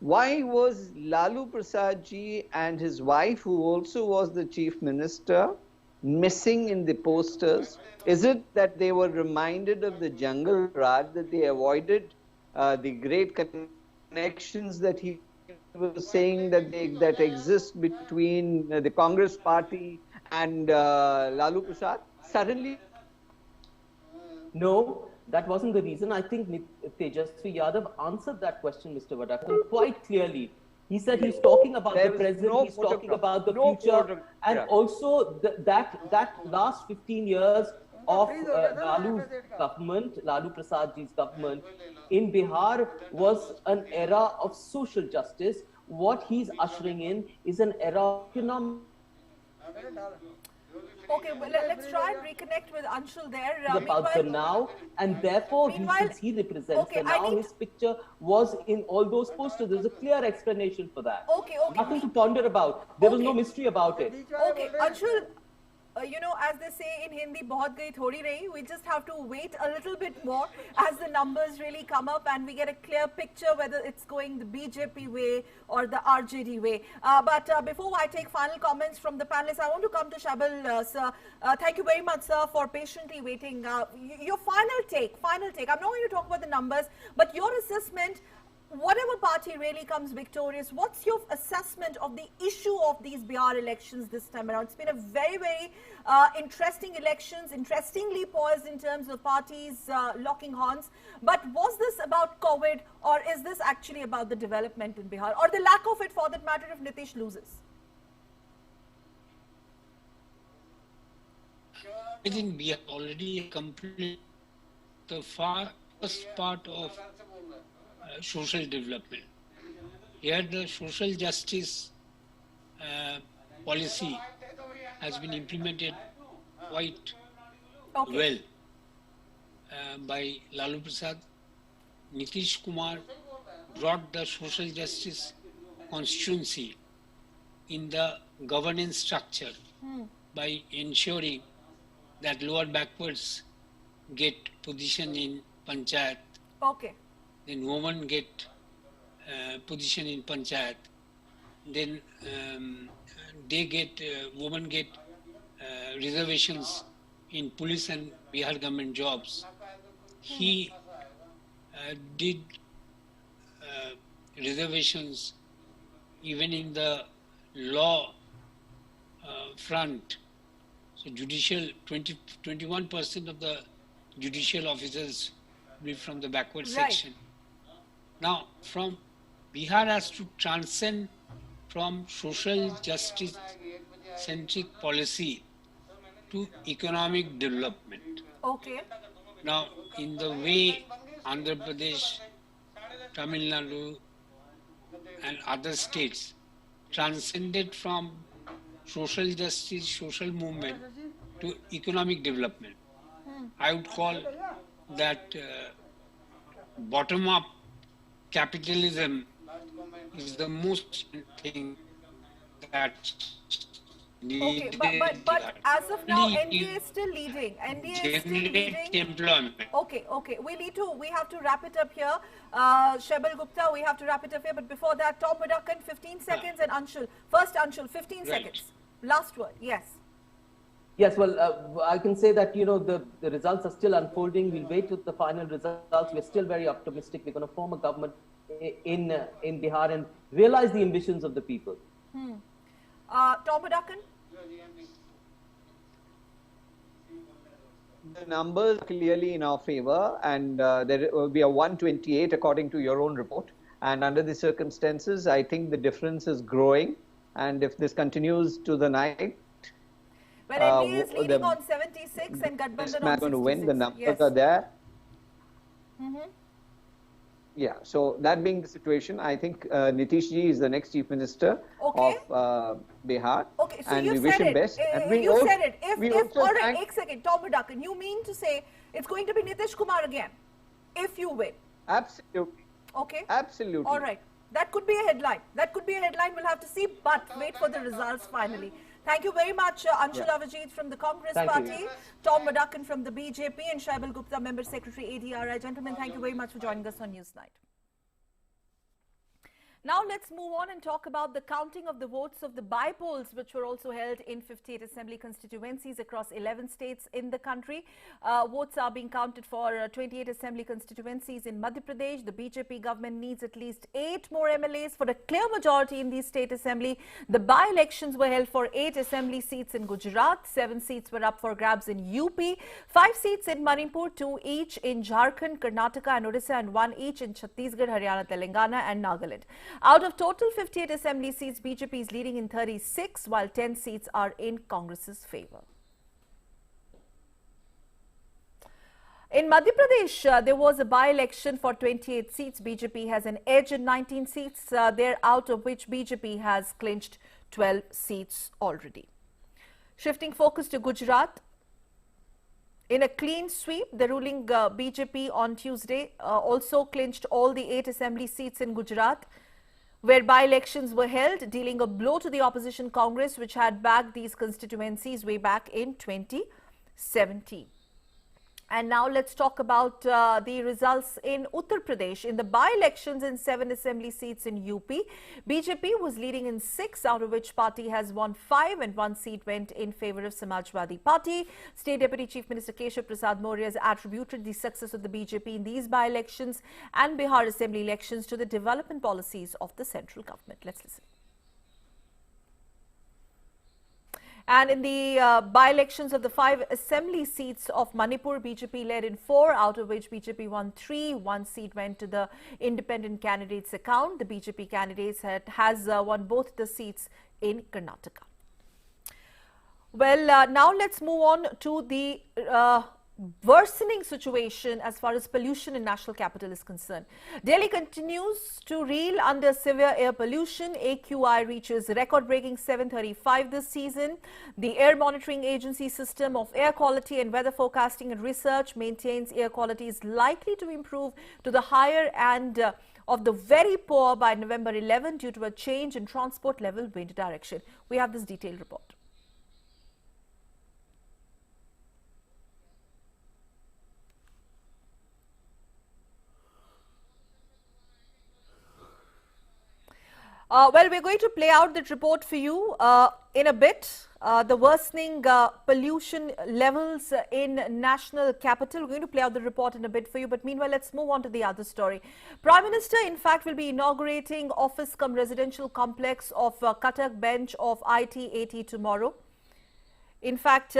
[SPEAKER 7] Why was Lalu Prasad ji and his wife, who also was the chief minister, missing in the posters? Is it that they were reminded of the Jungle Raj, that they avoided the great connections that he was saying that exist between the Congress party and Lalu Prasad? Suddenly?
[SPEAKER 6] No, that wasn't the reason. I think Tejasvi Yadav answered that question, Mr. Vadakan, quite clearly. He said he's talking about the present, he's talking about the future, and also that last 15 years of Lalu's government, Lalu Prasad ji's government in Bihar was an era of social justice. What he's ushering in is an era of economic.
[SPEAKER 1] Okay, well, let's try and reconnect with Anshul there.
[SPEAKER 6] About the now, and therefore, since he represents the now, his picture was in all those posters. There's a clear explanation for that.
[SPEAKER 1] Okay.
[SPEAKER 6] Nothing to ponder about. There was no mystery about it.
[SPEAKER 1] Okay, Anshul, as they say in Hindi, bahut gayi thodi rahi. We just have to wait a little bit more as the numbers really come up and we get a clear picture whether it's going the BJP way or the RJD way. But before I take final comments from the panelists, I want to come to Shabal, sir. Thank you very much, sir, for patiently waiting. Your final take. I'm not going to talk about the numbers, but your assessment. whatever party really comes victorious, what's your assessment of the issue of these Bihar elections this time around? It's been a very, very interesting elections, interestingly poised in terms of parties locking horns. But was this about COVID, or is this actually about the development in Bihar, or the lack of it for that matter if Nitish loses?
[SPEAKER 8] I think we have already completed the first part of social development. Here the social justice policy has been implemented quite well by Lalu Prasad. Nitish Kumar brought the social justice constituency in the governance structure by ensuring that lower backwards get position in panchayat.
[SPEAKER 1] Okay.
[SPEAKER 8] Then women get position in panchayat. Then they get women get reservations in police and Bihar government jobs. He did reservations even in the law front. So judicial, 21% of the judicial officers will be from the backward section. Now, from Bihar has to transcend from social justice centric policy to economic development.
[SPEAKER 1] Okay.
[SPEAKER 8] Now, in the way Andhra Pradesh, Tamil Nadu and other states transcended from social justice, social movement to economic development. I would call that bottom-up capitalism is the most thing that needed.
[SPEAKER 1] Okay, but as of now, NDA is still leading. NDA is still leading.
[SPEAKER 8] Employment.
[SPEAKER 1] Okay. We have to wrap it up here. Shaibal Gupta, we have to wrap it up here. But before that, Tom Mudakkan, 15 seconds, and Anshul. First, Anshul, 15 seconds. Last word, yes.
[SPEAKER 6] Yes, well, I can say that, the results are still unfolding. We'll wait with the final results. We're still very optimistic. We're going to form a government in Bihar and realize the ambitions of the people.
[SPEAKER 1] Tom Mudakkan?
[SPEAKER 7] The numbers are clearly in our favor, and there will be a 128 according to your own report. And under the circumstances, I think the difference is growing. And if this continues to the night,
[SPEAKER 1] well, NDA is leading on 76 and Gadbandhan on 66.
[SPEAKER 7] Going to win. The numbers are there. Yeah. So that being the situation, I think Nitish ji is the next chief minister of Bihar.
[SPEAKER 1] Okay. So
[SPEAKER 7] and
[SPEAKER 1] you
[SPEAKER 7] we wish
[SPEAKER 1] said
[SPEAKER 7] him best.
[SPEAKER 1] You said it. If all right, one second, Tom Mudakkan, you mean to say it's going to be Nitish Kumar again if you win?
[SPEAKER 7] Absolutely.
[SPEAKER 1] Okay.
[SPEAKER 7] Absolutely.
[SPEAKER 1] All right. That could be a headline. We'll have to see, but wait for the results finally. Thank you very much, Anshul Avajit from the Congress Party, Tom Mudakkan from the BJP, and Shaibal Gupta, Member Secretary, ADRI. Gentlemen, thank you very much for joining us on Newsnight. Now let's move on and talk about the counting of the votes of the by-polls, which were also held in 58 assembly constituencies across 11 states in the country. Votes are being counted for 28 assembly constituencies in Madhya Pradesh. The BJP government needs at least 8 more MLAs for a clear majority in the state assembly. The by-elections were held for 8 assembly seats in Gujarat. 7 seats were up for grabs in UP. 5 seats in Manipur, 2 each in Jharkhand, Karnataka and Odisha, and 1 each in Chhattisgarh, Haryana, Telangana and Nagaland. Out of total 58 assembly seats, BJP is leading in 36, while 10 seats are in Congress's favour. In Madhya Pradesh, there was a by-election for 28 seats. BJP has an edge in 19 seats, there out of which BJP has clinched 12 seats already. Shifting focus to Gujarat. In a clean sweep, the ruling BJP on Tuesday also clinched all the 8 assembly seats in Gujarat, where by-elections were held, dealing a blow to the opposition Congress, which had backed these constituencies way back in 2017. And now let's talk about the results in Uttar Pradesh. In the by-elections in 7 assembly seats in UP, BJP was leading in 6, out of which party has won 5 and 1 seat went in favor of Samajwadi Party. State Deputy Chief Minister Keshav Prasad Maurya has attributed the success of the BJP in these by-elections and Bihar Assembly elections to the development policies of the central government. Let's listen. And in the by-elections of the 5 assembly seats of Manipur, BJP led in 4, out of which BJP won 3. 1 seat went to the independent candidates' account. The BJP candidates has won both the seats in Karnataka. Well, now let's move on to the worsening situation as far as pollution in national capital is concerned. Delhi continues to reel under severe air pollution. AQI reaches record-breaking 735 this season. The Air Monitoring Agency system of air quality and weather forecasting and research maintains air quality is likely to improve to the higher end of the very poor by November 11 due to a change in transport level wind direction. We have this detailed report. Well, we're going to play out that report for you in a bit. The worsening pollution levels in national capital. We're going to play out the report in a bit for you. But meanwhile, let's move on to the other story. Prime Minister, in fact, will be inaugurating office cum residential complex of Cuttack bench of IT-80 tomorrow. In fact,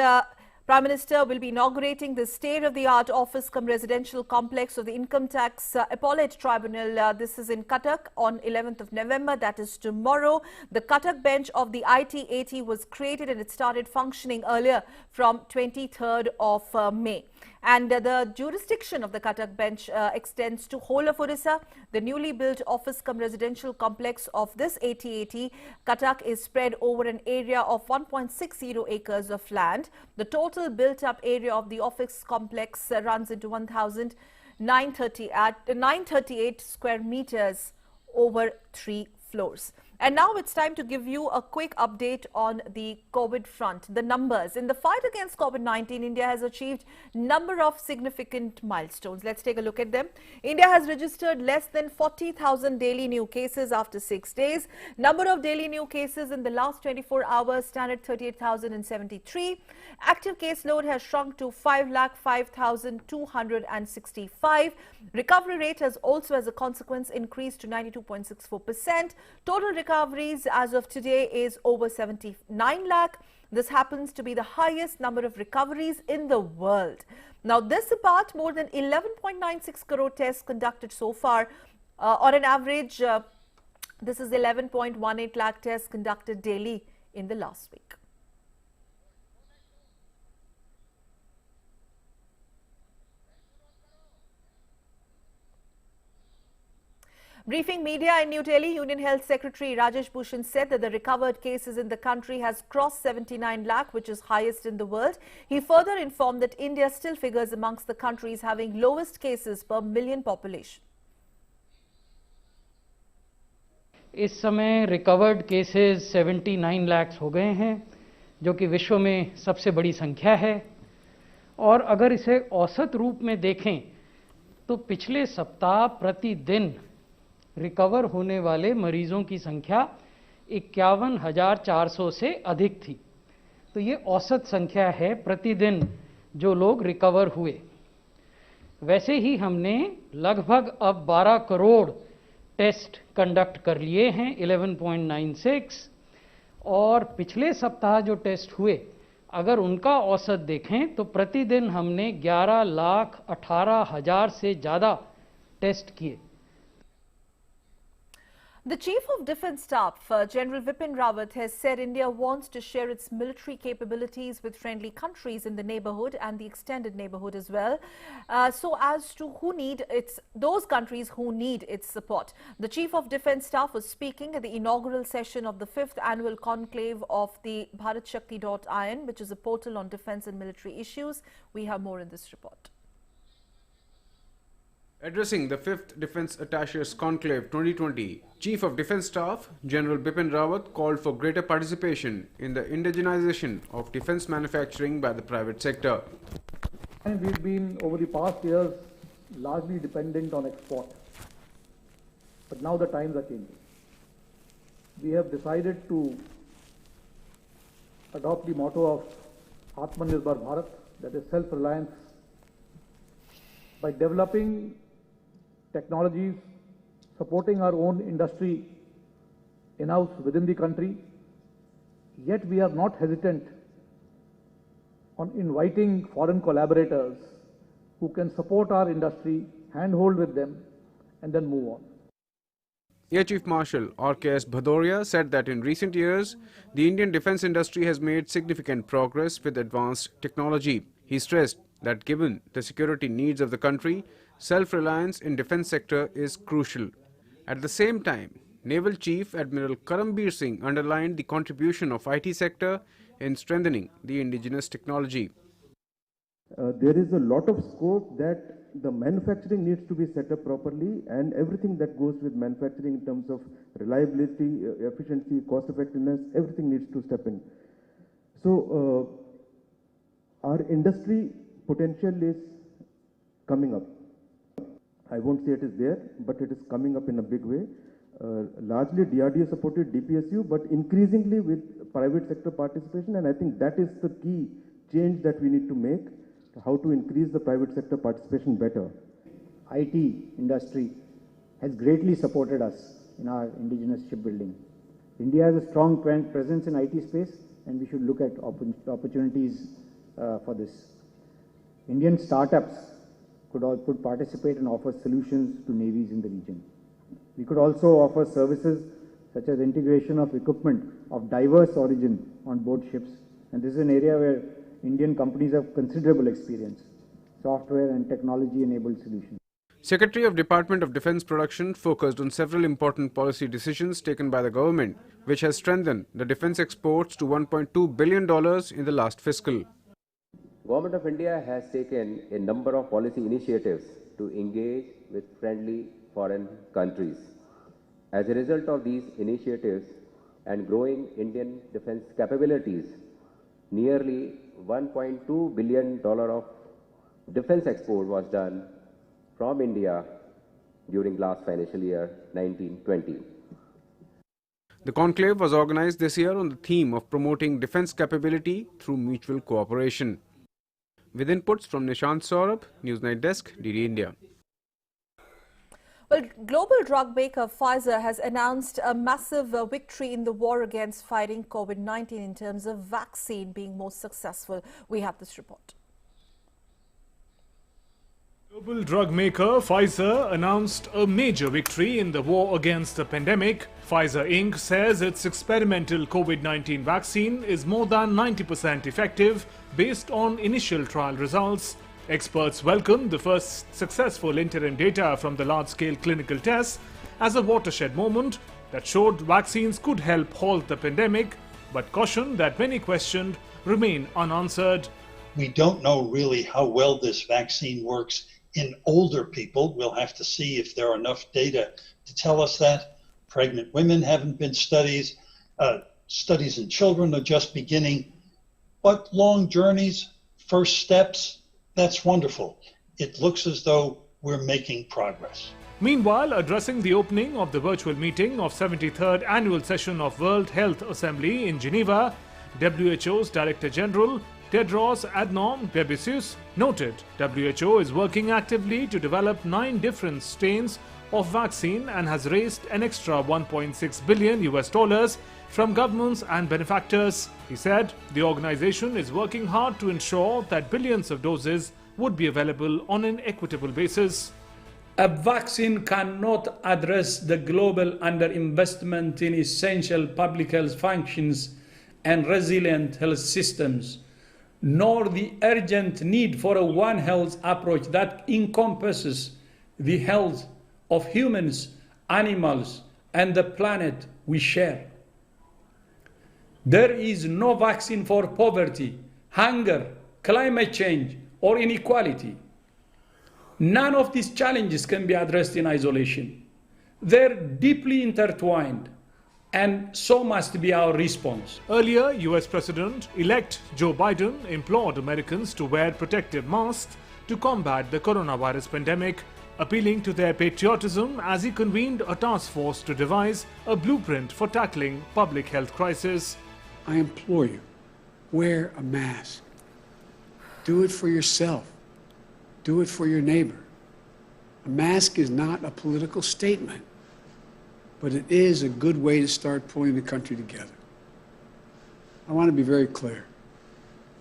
[SPEAKER 1] Prime Minister will be inaugurating the state-of-the-art office cum residential complex of the Income Tax Appellate Tribunal. This is in Cuttack on 11th of November, that is tomorrow. The Cuttack bench of the IT-80 was created and it started functioning earlier from 23rd of May. And the jurisdiction of the Cuttack bench extends to whole of Odisha. The newly built office cum residential complex of this IT-80 Cuttack is spread over an area of 1.60 acres of land. The total built-up area of the office complex runs into 1,938 square meters over 3 floors. And now it's time to give you a quick update on the COVID front. The numbers. In the fight against COVID-19, India has achieved number of significant milestones. Let's take a look at them. India has registered less than 40,000 daily new cases after 6 days. Number of daily new cases in the last 24 hours stand at 38,073. Active case load has shrunk to 5,05,265. Recovery rate has also, as a consequence, increased to 92.64%. Total recoveries as of today is over 79 lakh. This happens to be the highest number of recoveries in the world. Now, this apart, more than 11.96 crore tests conducted so far. On an average, this is 11.18 lakh tests conducted daily in the last week. Briefing media in New Delhi, Union Health Secretary Rajesh Bhushan said that the recovered cases in the country has crossed 79 lakh, which is highest in the world. He further informed that India still figures amongst the countries having lowest cases per million population.
[SPEAKER 9] इस समय recovered cases 79 lakh हो गए हैं, जो कि विश्व में सबसे बड़ी संख्या है. और अगर इसे औसत रूप में देखें तो पिछले सप्ताह प्रतिदिन रिकवर होने वाले मरीजों की संख्या 51,400 से अधिक थी. तो ये औसत संख्या है प्रतिदिन जो लोग रिकवर हुए. वैसे ही हमने लगभग अब 12 करोड़ टेस्ट कंडक्ट कर लिए हैं, 11.96. और पिछले सप्ताह जो टेस्ट हुए, अगर उनका औसत देखें तो प्रतिदिन हमने 11,18,000 से ज़्यादा टेस्ट किए.
[SPEAKER 1] The Chief of Defence Staff, General Vipin Rawat, has said India wants to share its military capabilities with friendly countries in the neighbourhood and the extended neighbourhood as well, so as to those countries who need its support. The Chief of Defence Staff was speaking at the inaugural session of the 5th annual conclave of the bharatshakti.in, which is a portal on defence and military issues. We have more in this report.
[SPEAKER 2] Addressing the 5th Defence Attachés Conclave 2020, Chief of Defence Staff General Bipin Rawat called for greater participation in the indigenization of defence manufacturing by the private sector.
[SPEAKER 10] And we've been, over the past years, largely dependent on export. But now the times are changing. We have decided to adopt the motto of Atmanirbhar Bharat, that is self-reliance, by developing technologies, supporting our own industry in-house within the country. Yet we are not hesitant on inviting foreign collaborators who can support our industry, handhold with them, and then move on.
[SPEAKER 2] Air Chief Marshal R.K.S. Bhadoria said that in recent years, the Indian defence industry has made significant progress with advanced technology. He stressed that given the security needs of the country, self-reliance in defence sector is crucial. At the same time, Naval Chief Admiral Karambir Singh underlined the contribution of IT sector in strengthening the indigenous technology.
[SPEAKER 11] There is a lot of scope that the manufacturing needs to be set up properly, and everything that goes with manufacturing in terms of reliability, efficiency, cost effectiveness, everything needs to step in. So our industry potential is coming up. I won't say it is there, but it is coming up in a big way. Largely DRDO supported DPSU, but increasingly with private sector participation, and I think that is the key change that we need to make, how to increase the private sector participation better.
[SPEAKER 12] IT industry has greatly supported us in our indigenous shipbuilding. India has a strong presence in IT space, and we should look at opportunities for this. Indian startups could participate and offer solutions to navies in the region. We could also offer services such as integration of equipment of diverse origin on board ships, and this is an area where Indian companies have considerable experience, software and technology-enabled solutions.
[SPEAKER 2] Secretary of Department of Defence Production focused on several important policy decisions taken by the government, which has strengthened the defence exports to $1.2 billion in the last fiscal.
[SPEAKER 13] Government of India has taken a number of policy initiatives to engage with friendly foreign countries. As a result of these initiatives and growing Indian defence capabilities, nearly $1.2 billion of defence export was done from India during last financial year 1920.
[SPEAKER 2] The conclave was organized this year on the theme of promoting defence capability through mutual cooperation. With inputs from Nishant Saurabh, Newsnight Desk, DD India.
[SPEAKER 1] Well, global drug maker Pfizer has announced a massive victory in the war against fighting COVID-19 in terms of vaccine being most successful. We have this report.
[SPEAKER 14] Global drug maker Pfizer announced a major victory in the war against the pandemic. Pfizer Inc. says its experimental COVID-19 vaccine is more than 90% effective based on initial trial results. Experts welcomed the first successful interim data from the large-scale clinical tests as a watershed moment that showed vaccines could help halt the pandemic, but cautioned that many questions remain unanswered.
[SPEAKER 15] We don't know really how well this vaccine works in older people. We'll have to see if there are enough data to tell us that. Pregnant women haven't been studied. Studies in children are just beginning. But long journeys, first steps, that's wonderful. It looks as though we're making progress.
[SPEAKER 14] Meanwhile, addressing the opening of the virtual meeting of 73rd annual session of World Health Assembly in Geneva, WHO's Director General Tedros Adhanom Ghebreyesus noted WHO is working actively to develop 9 different strains of vaccine and has raised an extra $1.6 billion from governments and benefactors. He said the organization is working hard to ensure that billions of doses would be available on an equitable basis.
[SPEAKER 16] A vaccine cannot address the global underinvestment in essential public health functions and resilient health systems, nor the urgent need for a One Health approach that encompasses the health of humans, animals, and the planet we share. There is no vaccine for poverty, hunger, climate change, or inequality. None of these challenges can be addressed in isolation. They're deeply intertwined. And so must be our response.
[SPEAKER 14] Earlier, US President-elect Joe Biden implored Americans to wear protective masks to combat the coronavirus pandemic, appealing to their patriotism as he convened a task force to devise a blueprint for tackling public health crisis.
[SPEAKER 17] I implore you, wear a mask. Do it for yourself. Do it for your neighbor. A mask is not a political statement, but it is a good way to start pulling the country together. I want to be very clear.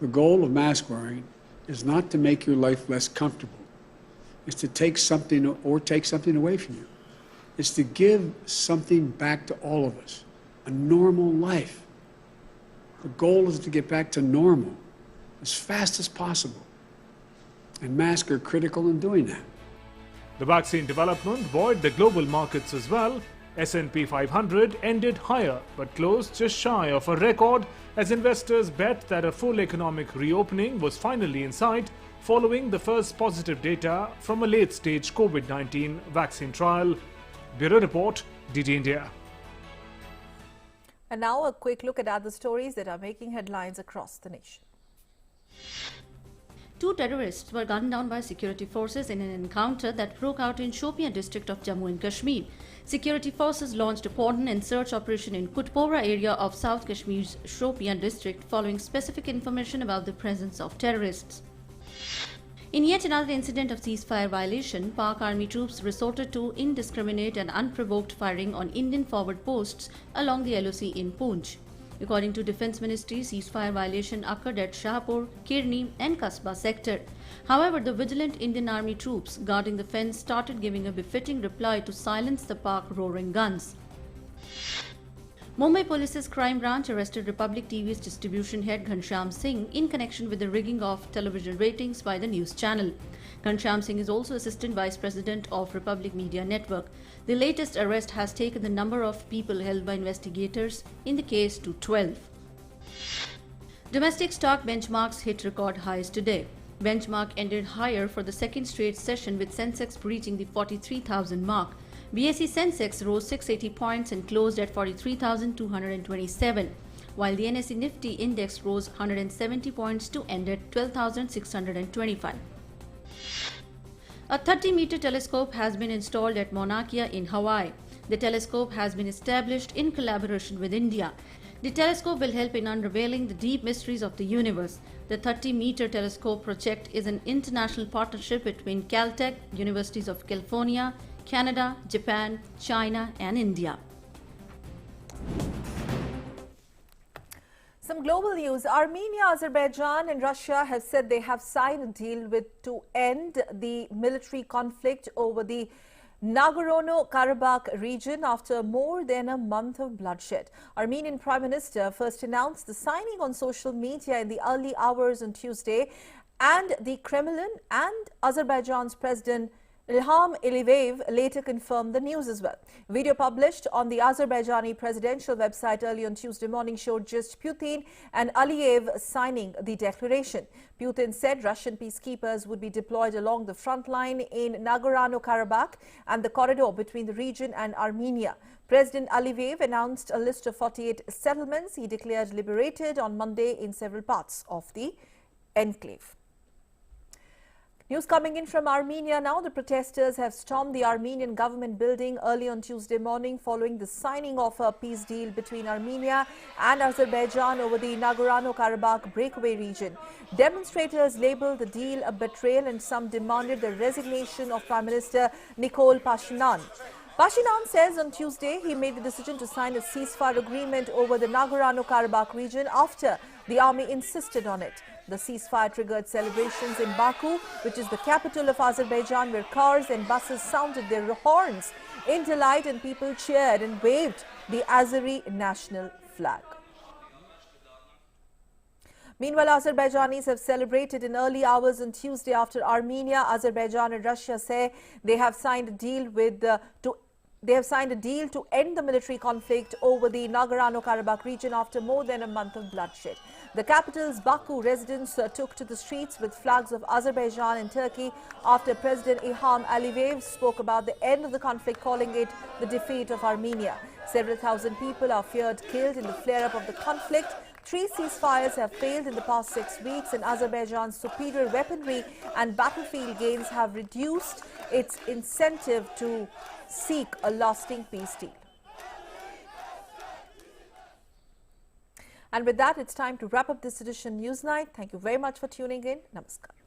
[SPEAKER 17] The goal of mask wearing is not to make your life less comfortable. It's to take something away from you. It's to give something back to all of us, a normal life. The goal is to get back to normal as fast as possible. And masks are critical in doing that.
[SPEAKER 14] The vaccine development buoyed the global markets as well. S&P 500 ended higher but closed just shy of a record as investors bet that a full economic reopening was finally in sight following the first positive data from a late-stage COVID-19 vaccine trial. Bureau Report, DD India.
[SPEAKER 1] And now a quick look at other stories that are making headlines across the nation.
[SPEAKER 18] 2 terrorists were gunned down by security forces in an encounter that broke out in Shopian district of Jammu and Kashmir. Security forces launched a cordon and search operation in Kutpora area of South Kashmir's Shopian district following specific information about the presence of terrorists. In yet another incident of ceasefire violation, Pak Army troops resorted to indiscriminate and unprovoked firing on Indian forward posts along the LOC in Poonch. According to Defence Ministry, ceasefire violation occurred at Shahpur, Kirni and Kasba sector. However, the vigilant Indian Army troops guarding the fence started giving a befitting reply to silence the Pak roaring guns. Mumbai Police's crime branch arrested Republic TV's distribution head Ghanshyam Singh in connection with the rigging of television ratings by the news channel. Ghanshyam Singh is also Assistant Vice President of Republic Media Network. The latest arrest has taken the number of people held by investigators in the case to 12. Domestic stock benchmarks hit record highs today. Benchmark ended higher for the second straight session with Sensex breaching the 43,000 mark. BSE Sensex rose 680 points and closed at 43,227, while the NSE Nifty index rose 170 points to end at 12,625. A 30-meter telescope has been installed at Mauna Kea in Hawaii. The telescope has been established in collaboration with India. The telescope will help in unveiling the deep mysteries of the universe. The 30-meter telescope project is an international partnership between Caltech, Universities of California, Canada, Japan, China and India.
[SPEAKER 1] Some global news. Armenia, Azerbaijan and Russia have said they have signed a deal to end the military conflict over the Nagorno-Karabakh region after more than a month of bloodshed. Armenian Prime Minister first announced the signing on social media in the early hours on Tuesday, and the Kremlin and Azerbaijan's President Ilham Aliyev later confirmed the news as well. Video published on the Azerbaijani presidential website early on Tuesday morning showed just Putin and Aliyev signing the declaration. Putin said Russian peacekeepers would be deployed along the front line in Nagorno-Karabakh and the corridor between the region and Armenia. President Aliyev announced a list of 48 settlements he declared liberated on Monday in several parts of the enclave. News coming in from Armenia now. The protesters have stormed the Armenian government building early on Tuesday morning following the signing of a peace deal between Armenia and Azerbaijan over the Nagorno-Karabakh breakaway region. Demonstrators labeled the deal a betrayal and some demanded the resignation of Prime Minister Nikol Pashinyan. Pashinyan says on Tuesday he made the decision to sign a ceasefire agreement over the Nagorno-Karabakh region after the army insisted on it. The ceasefire triggered celebrations in Baku, which is the capital of Azerbaijan, where cars and buses sounded their horns in delight and people cheered and waved the Azeri national flag. Meanwhile, Azerbaijanis have celebrated in early hours on Tuesday after Armenia, Azerbaijan and Russia say they have signed a deal to They have signed a deal to end the military conflict over the Nagorno-Karabakh region after more than a month of bloodshed. The capital's Baku residents took to the streets with flags of Azerbaijan and Turkey after President Ilham Aliyev spoke about the end of the conflict, calling it the defeat of Armenia. Several thousand people are feared killed in the flare-up of the conflict. 3 ceasefires have failed in the past 6 weeks, and Azerbaijan's superior weaponry and battlefield gains have reduced its incentive to seek a lasting peace deal. And with that, it's time to wrap up this edition Newsnight. Thank you very much for tuning in. Namaskar.